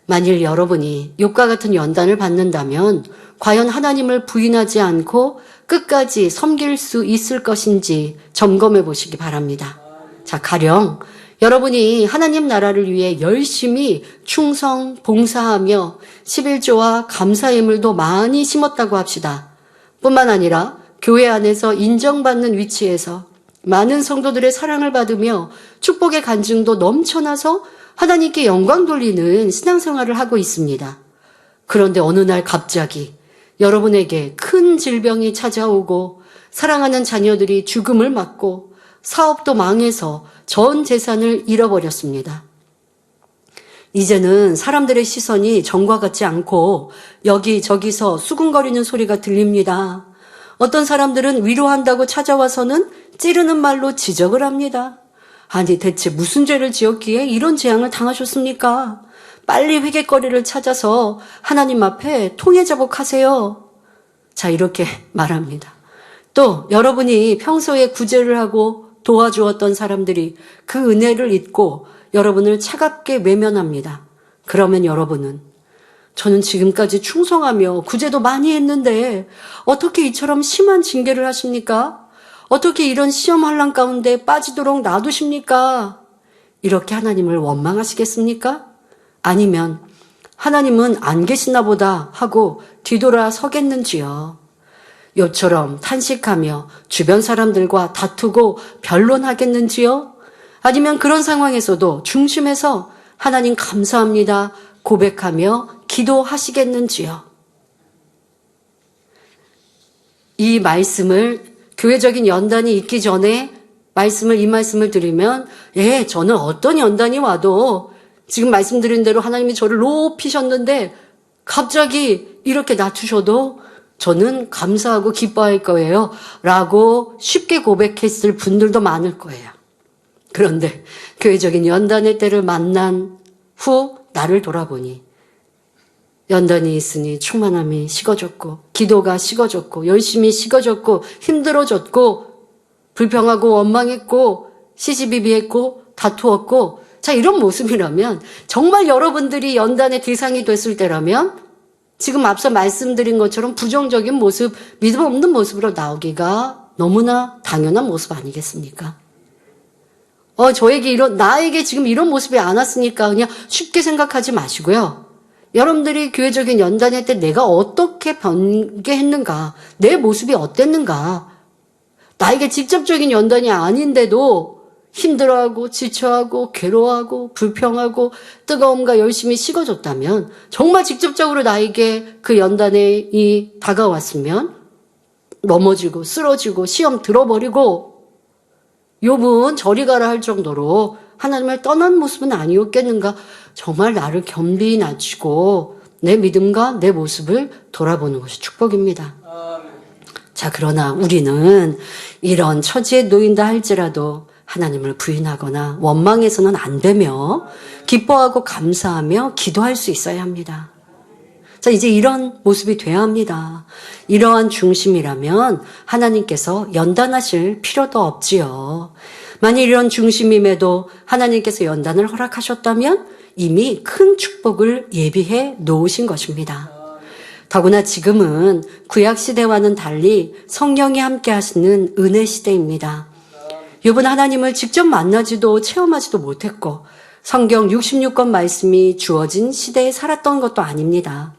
만일 여러분이 욥과 같은 연단을 받는다면 과연 하나님을 부인하지 않고 끝까지 섬길 수 있을 것인지 점검해 보시기 바랍니다. 자, 가령 여러분이 하나님 나라를 위해 열심히 충성, 봉사하며 11조와 감사예물도 많이 심었다고 합시다. 뿐만 아니라 교회 안에서 인정받는 위치에서 많은 성도들의 사랑을 받으며 축복의 간증도 넘쳐나서 하나님께 영광 돌리는 신앙생활을 하고 있습니다. 그런데 어느 날 갑자기 여러분에게 큰 질병이 찾아오고 사랑하는 자녀들이 죽음을 맞고 사업도 망해서 전 재산을 잃어버렸습니다. 이제는 사람들의 시선이 전과 같지 않고 여기저기서 수군거리는 소리가 들립니다. 어떤 사람들은 위로한다고 찾아와서는 찌르는 말로 지적을 합니다. 아니 대체 무슨 죄를 지었기에 이런 재앙을 당하셨습니까? 빨리 회개거리를 찾아서 하나님 앞에 통회자복하세요. 자, 이렇게 말합니다. 또 여러분이 평소에 구제를 하고 도와주었던 사람들이 그 은혜를 잊고 여러분을 차갑게 외면합니다. 그러면 여러분은 저는 지금까지 충성하며 구제도 많이 했는데 어떻게 이처럼 심한 징계를 하십니까? 어떻게 이런 시험 환난 가운데 빠지도록 놔두십니까? 이렇게 하나님을 원망하시겠습니까? 아니면 하나님은 안 계시나 보다 하고 뒤돌아 서겠는지요? 욥처럼 탄식하며 주변 사람들과 다투고 변론하겠는지요? 아니면 그런 상황에서도 중심에서 하나님 감사합니다 고백하며 기도하시겠는지요? 이 말씀을 교회적인 연단이 있기 전에 이 말씀을 드리면 저는 어떤 연단이 와도 지금 말씀드린 대로 하나님이 저를 높이셨는데 갑자기 이렇게 낮추셔도 저는 감사하고 기뻐할 거예요 라고 쉽게 고백했을 분들도 많을 거예요. 그런데 교회적인 연단의 때를 만난 후 나를 돌아보니 연단이 있으니 충만함이 식어졌고 기도가 식어졌고 열심히 식어졌고 힘들어졌고 불평하고 원망했고 시시비비했고 다투었고 자, 이런 모습이라면 정말 여러분들이 연단의 대상이 됐을 때라면 지금 앞서 말씀드린 것처럼 부정적인 모습, 믿음 없는 모습으로 나오기가 너무나 당연한 모습 아니겠습니까? 나에게 지금 이런 모습이 안 왔으니까 그냥 쉽게 생각하지 마시고요. 여러분들이 교회적인 연단회 때 내가 어떻게 변개했는가, 내 모습이 어땠는가, 나에게 직접적인 연단이 아닌데도 힘들어하고 지쳐하고 괴로워하고 불평하고 뜨거움과 열심히 식어졌다면 정말 직접적으로 나에게 그 연단이 다가왔으면 넘어지고 쓰러지고 시험 들어버리고 욥은 저리 가라 할 정도로 하나님을 떠난 모습은 아니었겠는가. 정말 나를 겸비히 낮추고 내 믿음과 내 모습을 돌아보는 것이 축복입니다. 자, 그러나 우리는 이런 처지에 놓인다 할지라도 하나님을 부인하거나 원망해서는 안 되며 기뻐하고 감사하며 기도할 수 있어야 합니다. 자, 이제 이런 모습이 돼야 합니다. 이러한 중심이라면 하나님께서 연단하실 필요도 없지요. 만일 이런 중심임에도 하나님께서 연단을 허락하셨다면 이미 큰 축복을 예비해 놓으신 것입니다. 더구나 지금은 구약시대와는 달리 성령이 함께 하시는 은혜 시대입니다. 욥은 하나님을 직접 만나지도 체험하지도 못했고 성경 66권 말씀이 주어진 시대에 살았던 것도 아닙니다.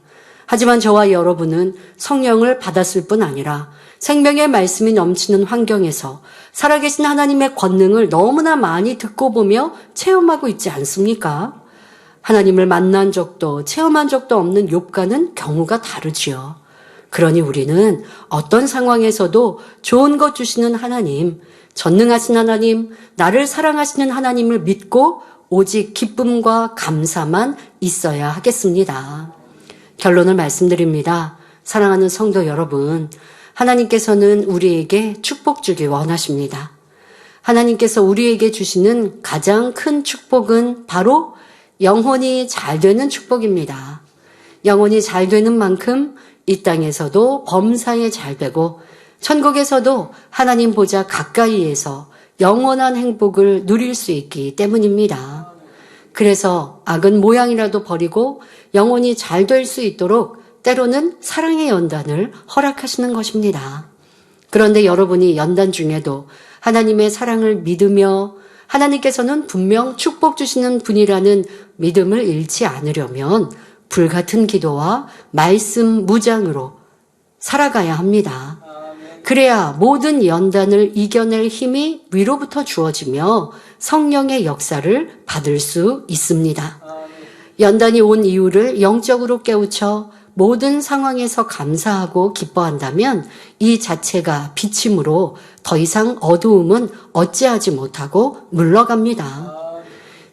하지만 저와 여러분은 성령을 받았을 뿐 아니라 생명의 말씀이 넘치는 환경에서 살아계신 하나님의 권능을 너무나 많이 듣고 보며 체험하고 있지 않습니까? 하나님을 만난 적도 체험한 적도 없는 욥과는 경우가 다르지요. 그러니 우리는 어떤 상황에서도 좋은 것 주시는 하나님, 전능하신 하나님, 나를 사랑하시는 하나님을 믿고 오직 기쁨과 감사만 있어야 하겠습니다. 결론을 말씀드립니다. 사랑하는 성도 여러분, 하나님께서는 우리에게 축복 주길 원하십니다. 하나님께서 우리에게 주시는 가장 큰 축복은 바로 영혼이 잘 되는 축복입니다. 영혼이 잘 되는 만큼 이 땅에서도 범사에 잘 되고 천국에서도 하나님 보좌 가까이에서 영원한 행복을 누릴 수 있기 때문입니다. 그래서 악은 모양이라도 버리고 영혼이 잘 될 수 있도록 때로는 사랑의 연단을 허락하시는 것입니다. 그런데 여러분이 연단 중에도 하나님의 사랑을 믿으며 하나님께서는 분명 축복 주시는 분이라는 믿음을 잃지 않으려면 불같은 기도와 말씀 무장으로 살아가야 합니다. 그래야 모든 연단을 이겨낼 힘이 위로부터 주어지며 성령의 역사를 받을 수 있습니다. 연단이 온 이유를 영적으로 깨우쳐 모든 상황에서 감사하고 기뻐한다면 이 자체가 빛이므로 더 이상 어두움은 어찌하지 못하고 물러갑니다.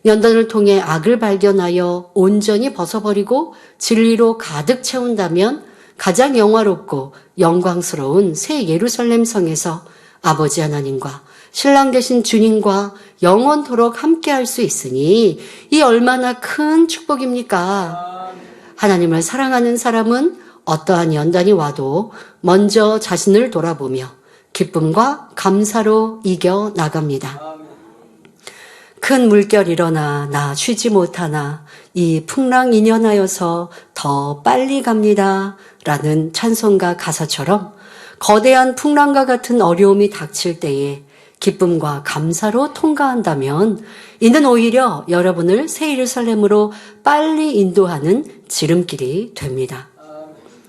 연단을 통해 악을 발견하여 온전히 벗어버리고 진리로 가득 채운다면 가장 영화롭고 영광스러운 새 예루살렘 성에서 아버지 하나님과 신랑 되신 주님과 영원토록 함께할 수 있으니 이 얼마나 큰 축복입니까? 하나님을 사랑하는 사람은 어떠한 연단이 와도 먼저 자신을 돌아보며 기쁨과 감사로 이겨나갑니다. 큰 물결 일어나 나 쉬지 못하나 이 풍랑 인연하여서 더 빨리 갑니다 라는 찬송가 가사처럼 거대한 풍랑과 같은 어려움이 닥칠 때에 기쁨과 감사로 통과한다면 이는 오히려 여러분을 새 예루살렘으로 빨리 인도하는 지름길이 됩니다.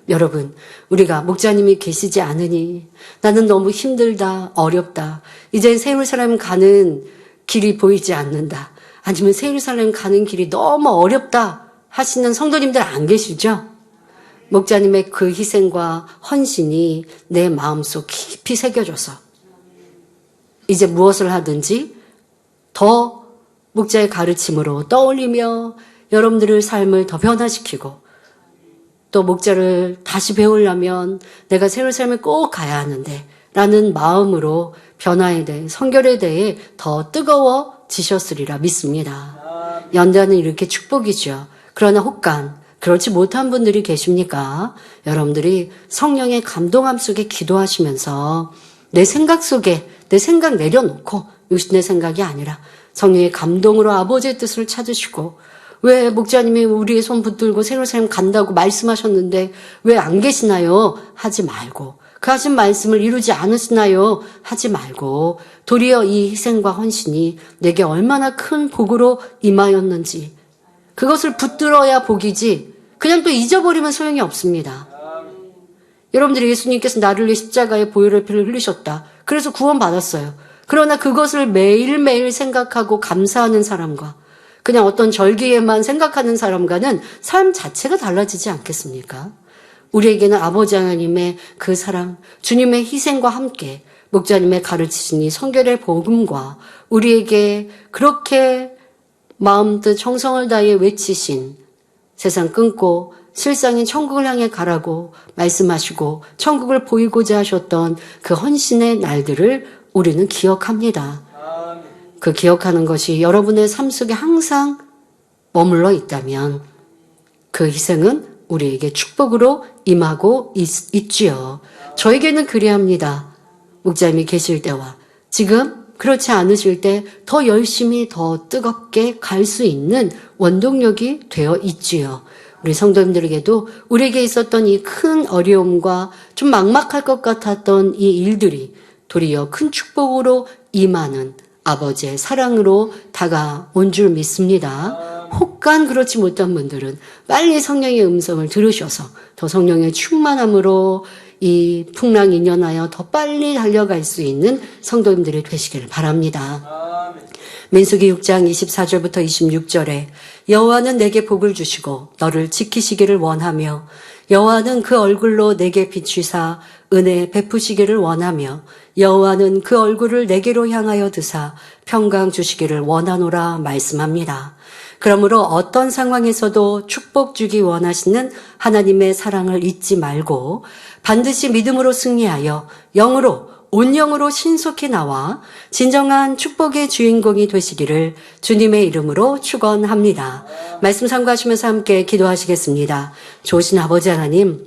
여러분, 우리가 목자님이 계시지 않으니 나는 너무 힘들다, 어렵다, 이제 새 예루살렘 가는 길이 보이지 않는다, 아니면 새 예루살렘 가는 길이 너무 어렵다 하시는 성도님들 안 계시죠? 목자님의 그 희생과 헌신이 내 마음속 깊이 새겨져서 이제 무엇을 하든지 더 목자의 가르침으로 떠올리며 여러분들의 삶을 더 변화시키고 또 목자를 다시 배우려면 내가 새 예루살렘에 꼭 가야 하는데 라는 마음으로 변화에 대해 성결에 대해 더 뜨거워지셨으리라 믿습니다. 연단은 이렇게 축복이죠. 그러나 혹간 그렇지 못한 분들이 계십니까? 여러분들이 성령의 감동함 속에 기도하시면서 내 생각 속에 내 생각 내려놓고 이것이 내 생각이 아니라 성령의 감동으로 아버지의 뜻을 찾으시고 왜 목자님이 우리의 손 붙들고 새 예루살렘 간다고 말씀하셨는데 왜 안 계시나요? 하지 말고 그 하신 말씀을 이루지 않으시나요? 하지 말고 도리어 이 희생과 헌신이 내게 얼마나 큰 복으로 임하였는지 그것을 붙들어야 복이지 그냥 또 잊어버리면 소용이 없습니다. 여러분들이 예수님께서 나를 위해 십자가에 보혈의 피를 흘리셨다. 그래서 구원받았어요. 그러나 그것을 매일매일 생각하고 감사하는 사람과 그냥 어떤 절기에만 생각하는 사람과는 삶 자체가 달라지지 않겠습니까? 우리에게는 아버지 하나님의 그 사랑, 주님의 희생과 함께 목자님의 가르치시니 성결의 복음과 우리에게 그렇게 마음 뜻 정성을 다해 외치신 세상 끊고 실상인 천국을 향해 가라고 말씀하시고 천국을 보이고자 하셨던 그 헌신의 날들을 우리는 기억합니다. 그 기억하는 것이 여러분의 삶 속에 항상 머물러 있다면 그 희생은 우리에게 축복으로 임하고 있지요. 저에게는 그리합니다. 목자님이 계실 때와 지금 그렇지 않으실 때 더 열심히 더 뜨겁게 갈 수 있는 원동력이 되어 있지요. 우리 성도님들에게도 우리에게 있었던 이 큰 어려움과 좀 막막할 것 같았던 이 일들이 도리어 큰 축복으로 임하는 아버지의 사랑으로 다가온 줄 믿습니다. 혹간 그렇지 못한 분들은 빨리 성령의 음성을 들으셔서 더 성령의 충만함으로 이 풍랑 인연하여 더 빨리 달려갈 수 있는 성도님들이 되시기를 바랍니다. 민수기 6장 24절부터 26절에 여호와는 내게 복을 주시고 너를 지키시기를 원하며 여호와는 그 얼굴로 내게 비추사 은혜 베푸시기를 원하며 여호와는 그 얼굴을 내게로 향하여 드사 평강 주시기를 원하노라 말씀합니다. 그러므로 어떤 상황에서도 축복 주기 원하시는 하나님의 사랑을 잊지 말고 반드시 믿음으로 승리하여 영으로 온 영으로 신속히 나와 진정한 축복의 주인공이 되시기를 주님의 이름으로 축원합니다. 말씀 참고하시면서 함께 기도하시겠습니다. 좋으신 아버지 하나님,